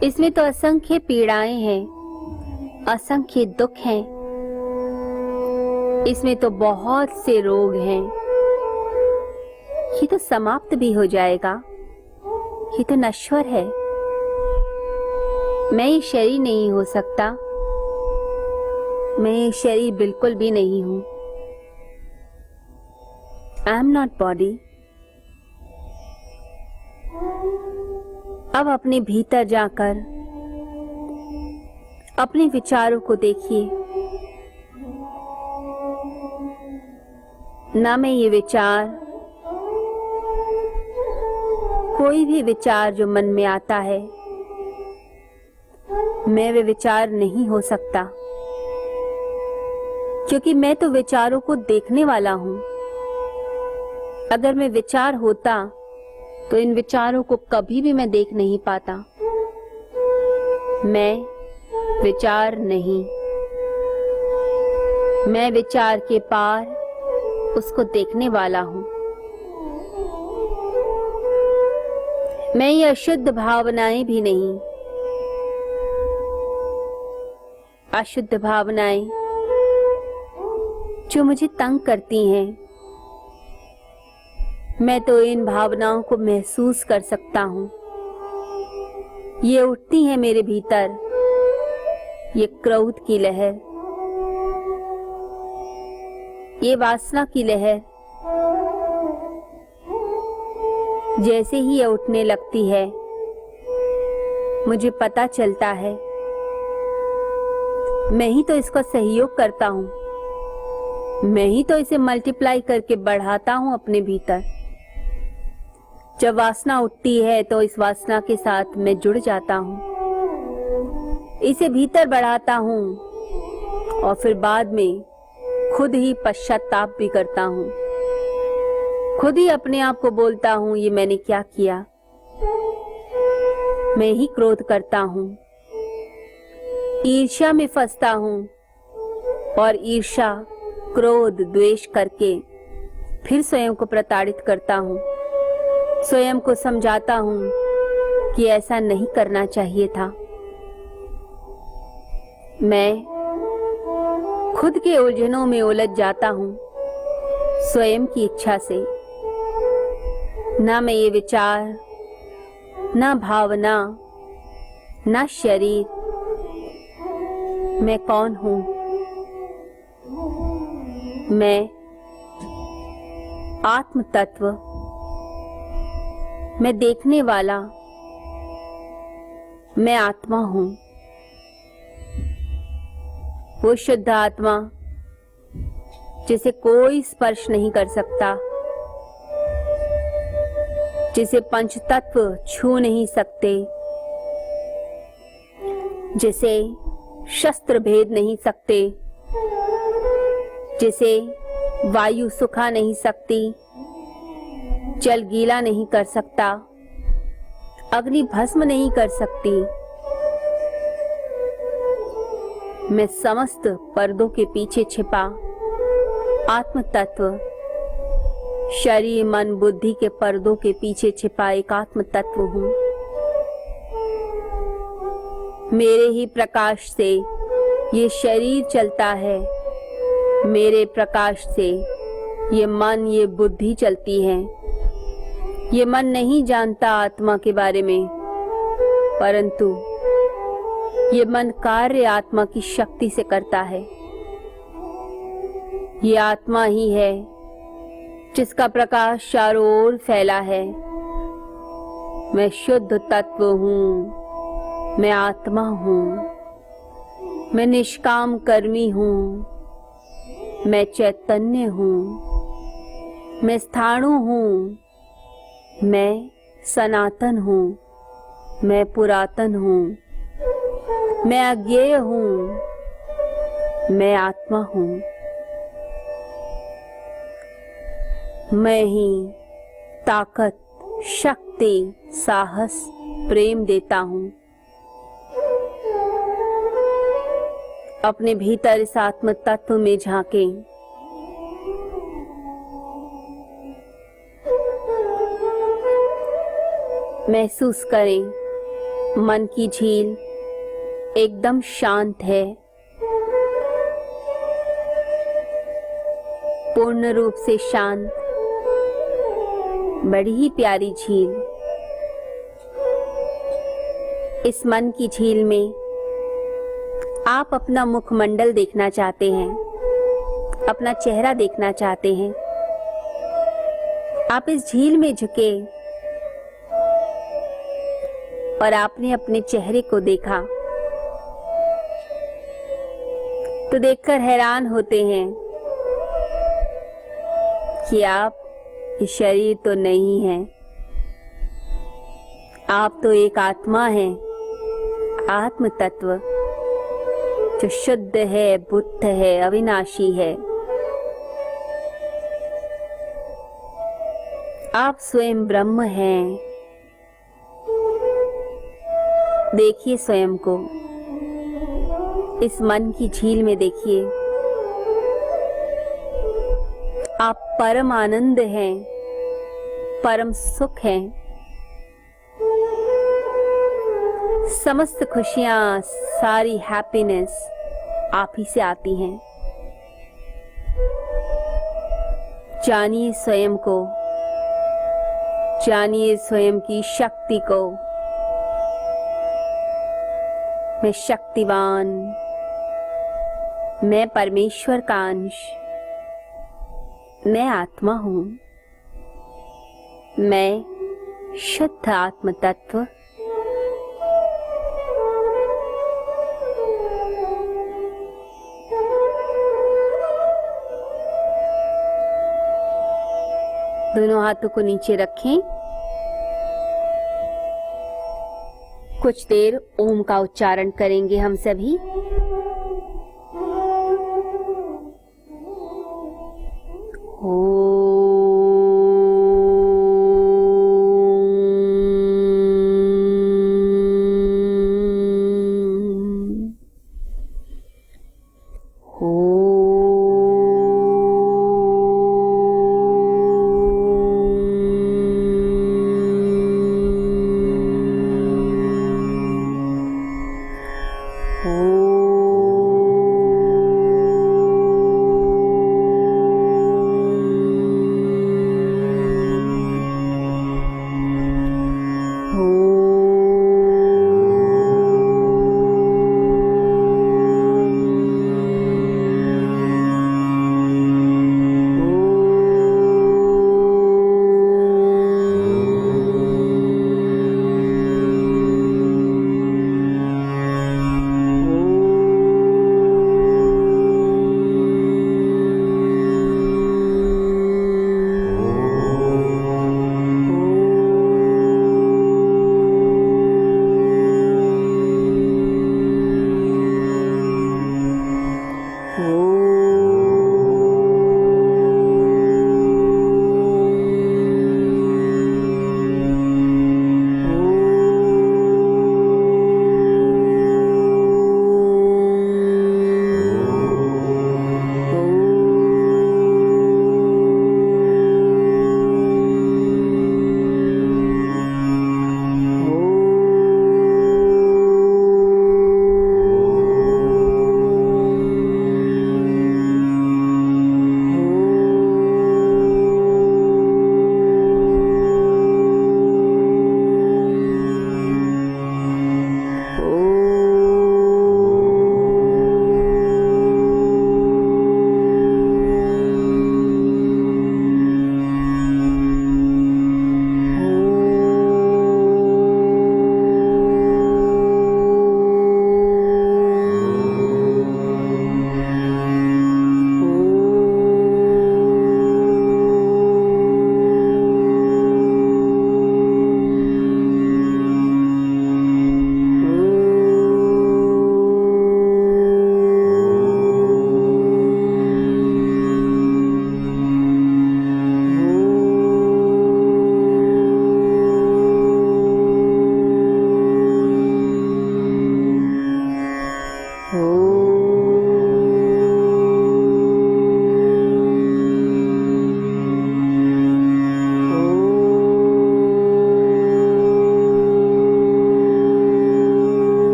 इसमें तो असंख्य पीड़ाएं हैं, असंख्य दुख हैं, इसमें तो बहुत से रोग हैं। ये तो समाप्त भी हो जाएगा, ये तो नश्वर है। मैं ये शरीर नहीं हो सकता, मैं ये शरीर बिल्कुल भी नहीं हूं। I am not body. अब अपने भीतर जाकर अपने विचारों को देखिए। ना मैं ये विचार, कोई भी विचार जो मन में आता है, मैं वे विचार नहीं हो सकता, क्योंकि मैं तो विचारों को देखने वाला हूं। अगर मैं विचार होता तो इन विचारों को कभी भी मैं देख नहीं पाता। मैं विचार नहीं, मैं विचार के पार उसको देखने वाला हूं। मैं ये अशुद्ध भावनाएं भी नहीं, अशुद्ध भावनाएं जो मुझे तंग करती हैं, मैं तो इन भावनाओं को महसूस कर सकता हूं। ये उठती हैं मेरे भीतर, ये क्रोध की लहर, ये वासना की लहर। जैसे ही ये उठने लगती है, मुझे पता चलता है मैं ही तो इसका सहयोग करता हूं, मैं ही तो इसे मल्टीप्लाई करके बढ़ाता हूं अपने भीतर। जब वासना उठती है तो इस वासना के साथ मैं जुड़ जाता हूं, इसे भीतर बढ़ाता हूं और फिर बाद में खुद ही पश्चाताप भी करता हूं। खुद ही अपने आप को बोलता हूं, ये मैंने क्या किया। मैं ही क्रोध करता हूं, ईर्ष्या में फंसता हूं और ईर्ष्या, क्रोध, द्वेष करके फिर स्वयं को प्रताड़ित करता हूं। स्वयं को समझाता हूं कि ऐसा नहीं करना चाहिए था। मैं खुद के उलझनों में उलझ जाता हूं स्वयं की इच्छा से। ना मैं ये विचार, ना भावना, ना शरीर, मैं कौन हूं? मैं आत्म तत्व, मैं देखने वाला, मैं आत्मा हूं। वो शुद्ध आत्मा जिसे कोई स्पर्श नहीं कर सकता, जिसे पंच तत्व छू नहीं सकते, जिसे शस्त्र भेद नहीं सकते, जिसे वायु सुखा नहीं सकती, जल गीला नहीं कर सकता, अग्नि भस्म नहीं कर सकती। मैं समस्त पर्दों के पीछे छिपा आत्म तत्व, शरीर, मन, बुद्धि के पर्दों के पीछे छिपा एक आत्म तत्व हूं। मेरे ही प्रकाश से ये शरीर चलता है, मेरे प्रकाश से ये मन, ये बुद्धि चलती है। ये मन नहीं जानता आत्मा के बारे में, परंतु ये मन कार्य आत्मा की शक्ति से करता है। ये आत्मा ही है जिसका प्रकाश चारों ओर फैला है। मैं शुद्ध तत्व हूं, मैं आत्मा हूं, मैं निष्काम कर्मी हूं, मैं चैतन्य हूँ, मैं स्थाणु हूँ, मैं सनातन हूँ, मैं पुरातन हूँ, मैं अज्ञेय हूँ, मैं आत्मा हूँ। मैं ही ताकत, शक्ति, साहस, प्रेम देता हूँ। अपने भीतर इस आत्म तत्व में झांकें। महसूस करें मन की झील एकदम शांत है, पूर्ण रूप से शांत, बड़ी ही प्यारी झील। इस मन की झील में आप अपना मुखमंडल देखना चाहते हैं, अपना चेहरा देखना चाहते हैं। आप इस झील में झुके और आपने अपने चेहरे को देखा तो देखकर हैरान होते हैं कि आप शरीर तो नहीं हैं, आप तो एक आत्मा हैं, आत्म तत्व जो शुद्ध है, बुद्ध है, अविनाशी है। आप स्वयं ब्रह्म हैं। देखिए स्वयं को, इस मन की झील में देखिए। आप परम आनंद हैं, परम सुख हैं। समस्त खुशियां, सारी हैप्पीनेस आप ही से आती हैं। जानिए स्वयं को, जानिए स्वयं की शक्ति को। मैं शक्तिवान, मैं परमेश्वर का अंश, मैं आत्मा हूँ, मैं शुद्ध आत्म तत्व। दोनों हाथों को नीचे रखें। कुछ देर ओम का उच्चारण करेंगे हम सभी। ओम।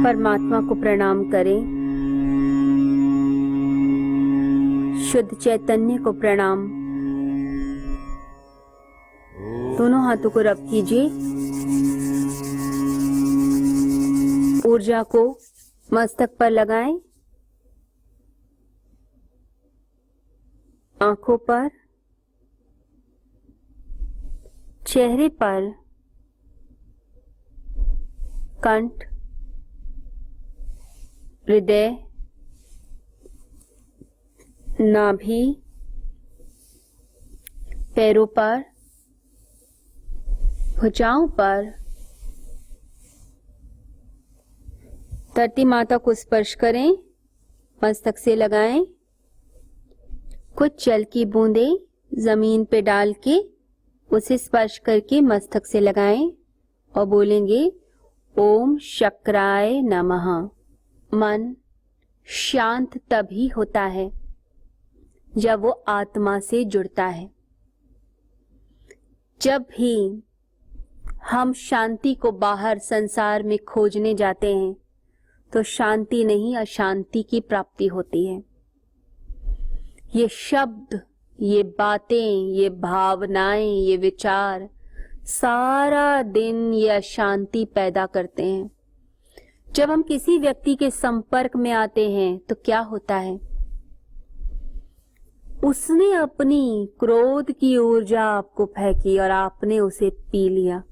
परमात्मा को प्रणाम करें, शुद्ध चैतन्य को प्रणाम। दोनों हाथों को रब कीजिए, ऊर्जा को मस्तक पर लगाएं, आंखों पर, चेहरे पर, कंठ, हृदय, नाभि, पैरों पर, भुजाओं पर। धरती माता को स्पर्श करें, मस्तक से लगाएं। कुछ जल की बूंदें जमीन पे डाल के उसे स्पर्श करके मस्तक से लगाएं और बोलेंगे ओम शक्राय नमः। मन शांत तभी होता है जब वो आत्मा से जुड़ता है। जब भी हम शांति को बाहर संसार में खोजने जाते हैं तो शांति नहीं, अशांति की प्राप्ति होती है। ये शब्द, ये बातें, ये भावनाएं, ये विचार सारा दिन ये अशांति पैदा करते हैं। जब हम किसी व्यक्ति के संपर्क में आते हैं तो क्या होता है? उसने अपनी क्रोध की ऊर्जा आपको फेंकी और आपने उसे पी लिया।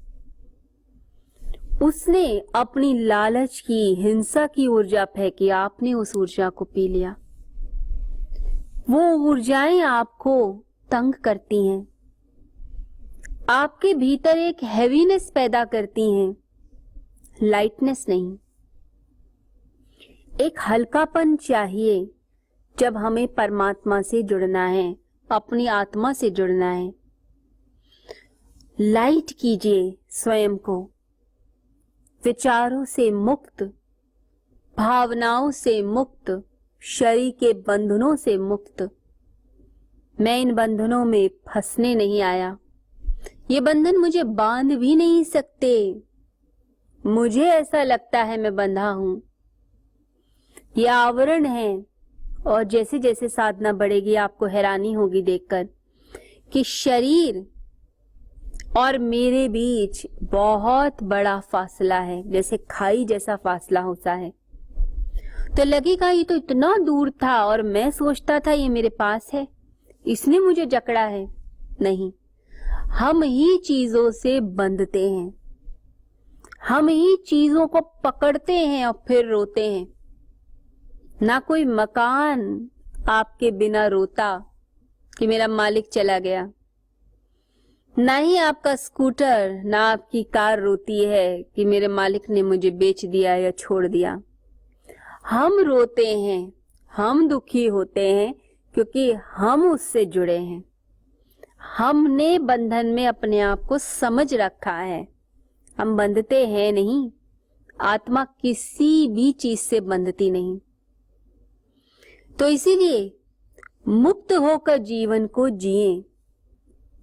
उसने अपनी लालच की, हिंसा की ऊर्जा फेंकी, आपने उस ऊर्जा को पी लिया। वो ऊर्जाएं आपको तंग करती हैं, आपके भीतर एक हैवीनेस पैदा करती हैं, लाइटनेस नहीं। एक हल्कापन चाहिए जब हमें परमात्मा से जुड़ना है, अपनी आत्मा से जुड़ना है। लाइट कीजिए स्वयं को, विचारों से मुक्त, भावनाओं से मुक्त, शरीर के बंधनों से मुक्त। मैं इन बंधनों में फंसने नहीं आया। ये बंधन मुझे बांध भी नहीं सकते। मुझे ऐसा लगता है मैं बंधा हूं। ये आवरण है और जैसे जैसे साधना बढ़ेगी आपको हैरानी होगी देखकर कि शरीर और मेरे बीच बहुत बड़ा फासला है, जैसे खाई जैसा फासला होता है। तो लगेगा ये तो इतना दूर था और मैं सोचता था ये मेरे पास है, इसने मुझे जकड़ा है। नहीं, हम ही चीजों से बंधते हैं, हम ही चीजों को पकड़ते हैं और फिर रोते हैं। ना कोई मकान आपके बिना रोता कि मेरा मालिक चला गया, ना ही आपका स्कूटर, ना आपकी कार रोती है कि मेरे मालिक ने मुझे बेच दिया या छोड़ दिया। हम रोते हैं, हम दुखी होते हैं क्योंकि हम उससे जुड़े हैं। हमने बंधन में अपने आप को समझ रखा है। हम बंधते हैं नहीं। आत्मा किसी भी चीज से बंधती नहीं। तो इसीलिए मुक्त होकर जीवन को जिए,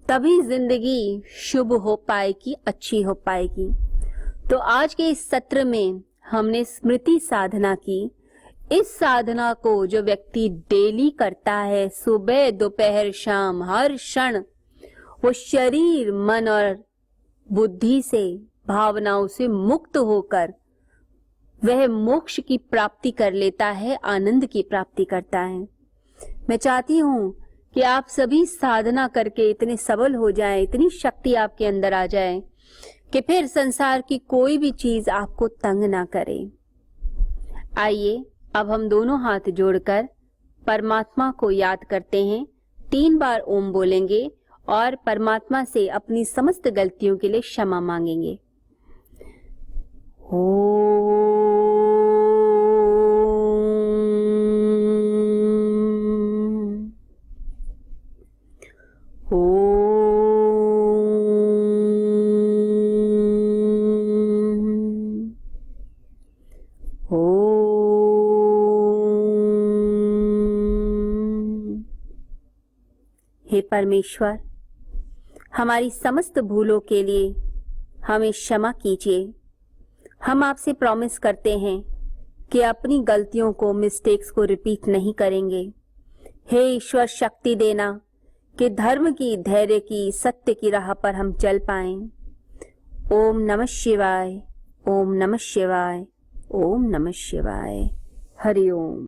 तभी जिंदगी शुभ हो पाएगी, अच्छी हो पाएगी। तो आज के इस सत्र में हमने स्मृति साधना की। इस साधना को जो व्यक्ति डेली करता है, सुबह दोपहर शाम, हर क्षण, वो शरीर, मन और बुद्धि से, भावनाओं से मुक्त होकर वह मोक्ष की प्राप्ति कर लेता है, आनंद की प्राप्ति करता है। मैं चाहती हूँ कि आप सभी साधना करके इतने सबल हो जाएं, इतनी शक्ति आपके अंदर आ जाए कि फिर संसार की कोई भी चीज आपको तंग ना करे। आइए अब हम दोनों हाथ जोड़कर परमात्मा को याद करते हैं। 3 बार ओम बोलेंगे और परमात्मा से अपनी समस्त गलतियों के लिए क्षमा मांगेंगे। हे परमेश्वर, हमारी समस्त भूलों के लिए हमें क्षमा कीजिए। हम आपसे प्रॉमिस करते हैं कि अपनी गलतियों को, मिस्टेक्स को रिपीट नहीं करेंगे। हे ईश्वर, शक्ति देना कि धर्म की, धैर्य की, सत्य की राह पर हम चल पाएं। ओम नमः शिवाय, ओम नमः शिवाय, ओम नमः शिवाय। हरि ओम।